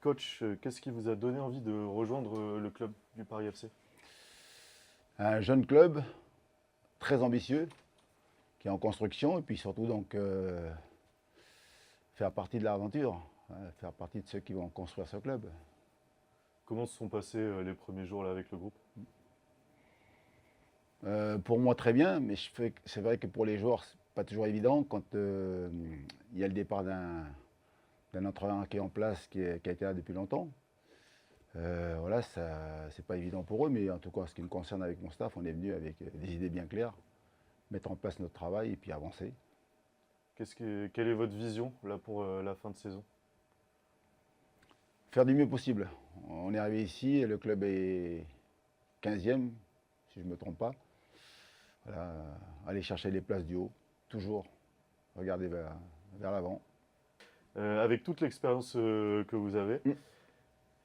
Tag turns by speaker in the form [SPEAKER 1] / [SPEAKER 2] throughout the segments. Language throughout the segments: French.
[SPEAKER 1] coach, qu'est-ce qui vous a donné envie de rejoindre le club du Paris FC?
[SPEAKER 2] Un jeune club très ambitieux qui est en construction et puis surtout donc faire partie de l'aventure, faire partie de ceux qui vont construire ce club.
[SPEAKER 1] Comment se sont passés les premiers jours là avec le groupe?
[SPEAKER 2] Pour moi très bien, mais c'est vrai que pour les joueurs c'est pas toujours évident quand il y a le départ d'un entraîneur qui est en place, qui a été là depuis longtemps. Voilà, ça c'est pas évident pour eux, mais en tout cas, en ce qui me concerne avec mon staff, on est venu avec des idées bien claires, mettre en place notre travail et puis avancer.
[SPEAKER 1] Quelle est votre vision là pour la fin de saison?
[SPEAKER 2] Faire du mieux possible. On est arrivé ici, le club est 15e, si je ne me trompe pas. Voilà, aller chercher les places du haut, toujours regarder vers l'avant.
[SPEAKER 1] Avec toute l'expérience que vous avez,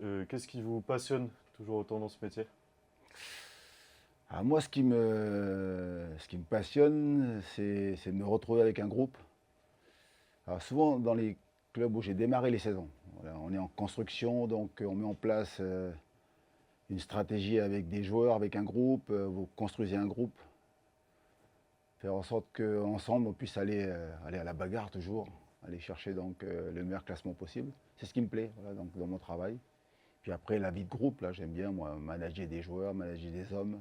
[SPEAKER 1] qu'est-ce qui vous passionne toujours autant dans ce métier?
[SPEAKER 2] Alors moi, ce qui me passionne, c'est de me retrouver avec un groupe. Alors souvent, dans les clubs où j'ai démarré les saisons, voilà, on est en construction, donc on met en place une stratégie avec des joueurs, avec un groupe, vous construisez un groupe, faire en sorte qu'ensemble on puisse aller à la bagarre toujours, aller chercher donc le meilleur classement possible. C'est ce qui me plaît voilà, donc, dans mon travail. Puis après, la vie de groupe, là j'aime bien moi, manager des joueurs, manager des hommes,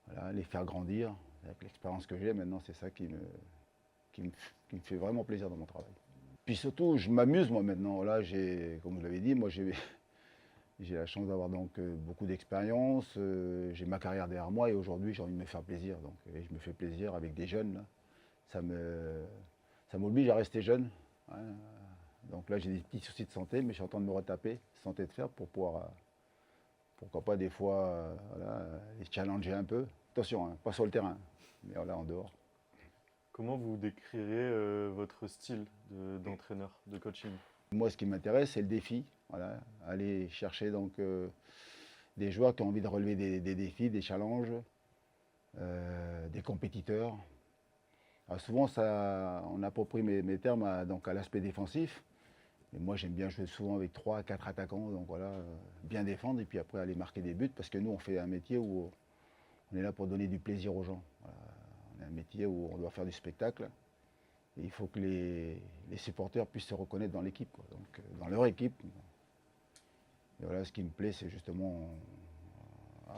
[SPEAKER 2] voilà, les faire grandir. Avec l'expérience que j'ai maintenant, c'est ça qui me fait vraiment plaisir dans mon travail. Puis surtout, je m'amuse moi maintenant. Là, comme je l'avais dit, moi j'ai la chance d'avoir donc beaucoup d'expérience. J'ai ma carrière derrière moi et aujourd'hui j'ai envie de me faire plaisir. Donc, et je me fais plaisir avec des jeunes. Là. Ça m'oblige à rester jeune. Hein. Donc là, j'ai des petits soucis de santé, mais je suis en train de me retaper, santé de fer, pour pouvoir, pourquoi pas des fois, voilà, les challenger un peu. Attention, hein, pas sur le terrain, mais voilà, en dehors.
[SPEAKER 1] Comment vous décrirez votre style d'entraîneur, de coaching?
[SPEAKER 2] Moi, ce qui m'intéresse, c'est le défi. Voilà, aller chercher donc des joueurs qui ont envie de relever des défis, des challenges, des compétiteurs. Alors souvent, on approprie mes termes à l'aspect défensif. Et moi, j'aime bien jouer souvent avec 3 4 attaquants. Donc voilà, bien défendre et puis après aller marquer des buts. Parce que nous, on fait un métier où on est là pour donner du plaisir aux gens. Voilà. On a un métier où on doit faire du spectacle. Et il faut que les supporters puissent se reconnaître dans l'équipe, donc dans leur équipe. Et voilà, ce qui me plaît, c'est justement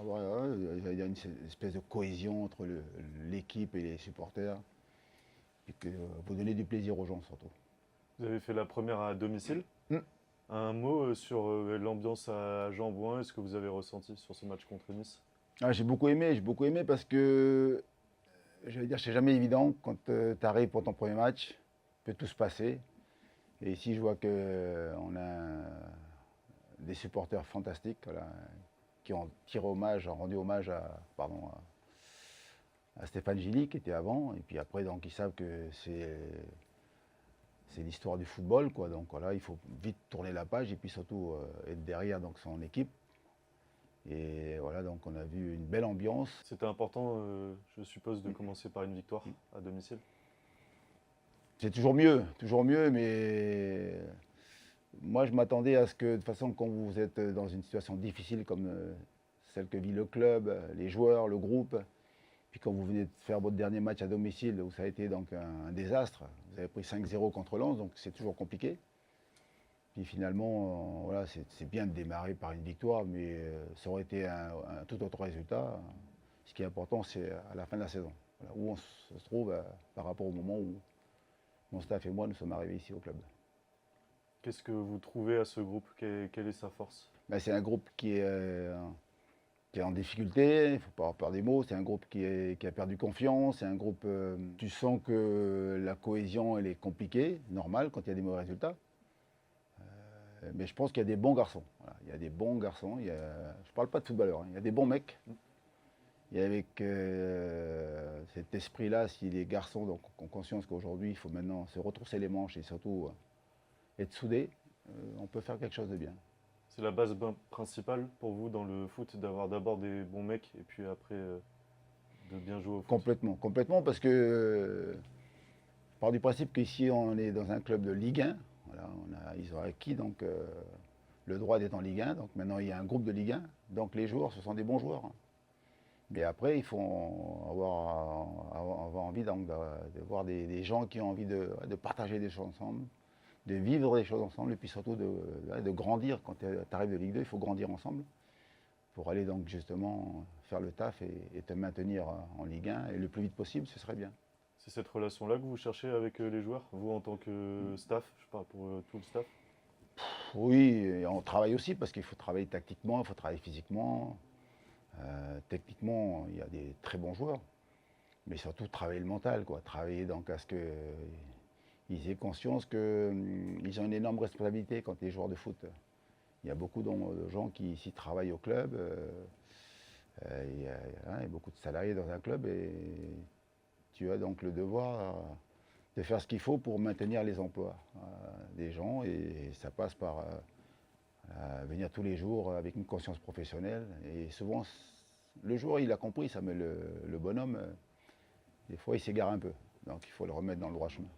[SPEAKER 2] il y a une espèce de cohésion entre l'équipe et les supporters. Et que vous donnez du plaisir aux gens surtout.
[SPEAKER 1] Vous avez fait la première à domicile.
[SPEAKER 2] Mm.
[SPEAKER 1] Un mot sur l'ambiance à Jean-Bouin, est-ce que vous avez ressenti sur ce match contre Nice?
[SPEAKER 2] Ah, j'ai beaucoup aimé parce que, je vais dire, c'est jamais évident quand tu arrives pour ton premier match, peut tout se passer. Et ici, je vois qu'on a des supporters fantastiques voilà, qui ont rendu hommage à Stéphane Gilly qui était avant. Et puis après, donc, ils savent que c'est l'histoire du football. Quoi. Donc voilà, il faut vite tourner la page et puis surtout être derrière donc, son équipe. Et voilà, donc on a vu une belle ambiance.
[SPEAKER 1] C'était important, je suppose, de commencer par une victoire à domicile.
[SPEAKER 2] C'est toujours mieux, mais moi je m'attendais à ce que, de toute façon, quand vous êtes dans une situation difficile comme celle que vit le club, les joueurs, le groupe, puis quand vous venez de faire votre dernier match à domicile, où ça a été donc un désastre, vous avez pris 5-0 contre Lens, donc c'est toujours compliqué. Puis finalement, voilà, c'est bien de démarrer par une victoire, mais ça aurait été un tout autre résultat. Ce qui est important, c'est à la fin de la saison, voilà, où on se trouve par rapport au moment où mon staff et moi nous sommes arrivés ici au club.
[SPEAKER 1] Qu'est-ce que vous trouvez à ce groupe? Quelle est sa force?
[SPEAKER 2] Ben, c'est un groupe qui est en difficulté, il ne faut pas avoir peur des mots, c'est un groupe qui a perdu confiance, c'est un groupe, tu sens que la cohésion elle est compliquée, normal quand il y a des mauvais résultats. Mais je pense qu'il y a des bons garçons. Voilà. Il y a des bons garçons. Je ne parle pas de footballeurs. Hein. Il y a des bons mecs. Et avec cet esprit-là, si les garçons donc, ont conscience qu'aujourd'hui, il faut maintenant se retrousser les manches et surtout être soudés, on peut faire quelque chose de bien.
[SPEAKER 1] C'est la base principale pour vous dans le foot, d'avoir d'abord des bons mecs et puis après de bien jouer au foot?
[SPEAKER 2] Complètement, parce que je pars du principe qu'ici, on est dans un club de Ligue 1. Voilà, ils ont acquis donc le droit d'être en Ligue 1. Donc maintenant, il y a un groupe de Ligue 1. Donc les joueurs, ce sont des bons joueurs. Mais après, il faut avoir envie donc, de voir des gens qui ont envie de partager des choses ensemble, de vivre des choses ensemble, et puis surtout de grandir. Quand tu arrives de Ligue 2, il faut grandir ensemble pour aller donc justement faire le taf et te maintenir en Ligue 1. Et le plus vite possible, ce serait bien.
[SPEAKER 1] C'est cette relation-là que vous cherchez avec les joueurs, vous en tant que staff, je parle pour tout le staff?
[SPEAKER 2] Oui, et on travaille aussi parce qu'il faut travailler tactiquement, il faut travailler physiquement. Techniquement, il y a des très bons joueurs, mais surtout travailler le mental, quoi. Travailler donc à ce qu'ils aient conscience qu'ils ont une énorme responsabilité quand les joueurs de foot. Il y a beaucoup de gens qui ici travaillent au club, il y a beaucoup de salariés dans un club et tu as donc le devoir de faire ce qu'il faut pour maintenir les emplois des gens et ça passe par venir tous les jours avec une conscience professionnelle. Et souvent, le joueur, il a compris ça, mais le bonhomme, des fois, il s'égare un peu. Donc, il faut le remettre dans le droit chemin.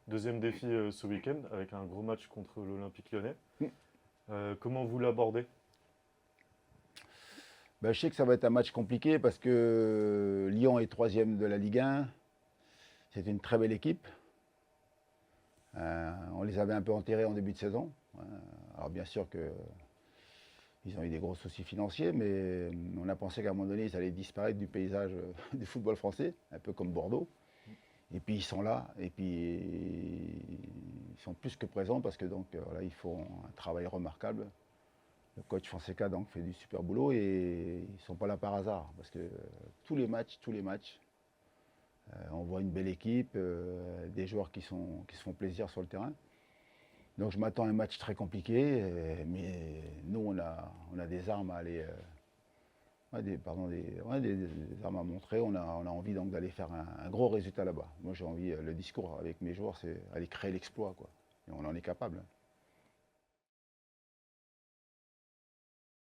[SPEAKER 1] Deuxième défi ce week-end, avec un gros match contre l'Olympique Lyonnais. Comment vous l'abordez?
[SPEAKER 2] Ben, je sais que ça va être un match compliqué parce que Lyon est troisième de la Ligue 1. C'est une très belle équipe. On les avait un peu enterrés en début de saison. Alors bien sûr qu'ils ont eu des gros soucis financiers, mais on a pensé qu'à un moment donné, ils allaient disparaître du paysage du football français, un peu comme Bordeaux. Et puis ils sont là, et puis ils sont plus que présents parce que donc voilà, ils font un travail remarquable. Le coach Fonseca donc fait du super boulot et ils ne sont pas là par hasard parce que tous les matchs, on voit une belle équipe, des joueurs qui se font plaisir sur le terrain. Donc je m'attends à un match très compliqué, mais nous on a des armes à aller, des armes à montrer. On a envie donc d'aller faire un gros résultat là-bas. Moi j'ai envie, le discours avec mes joueurs, c'est aller créer l'exploit, quoi. Et on en est capable.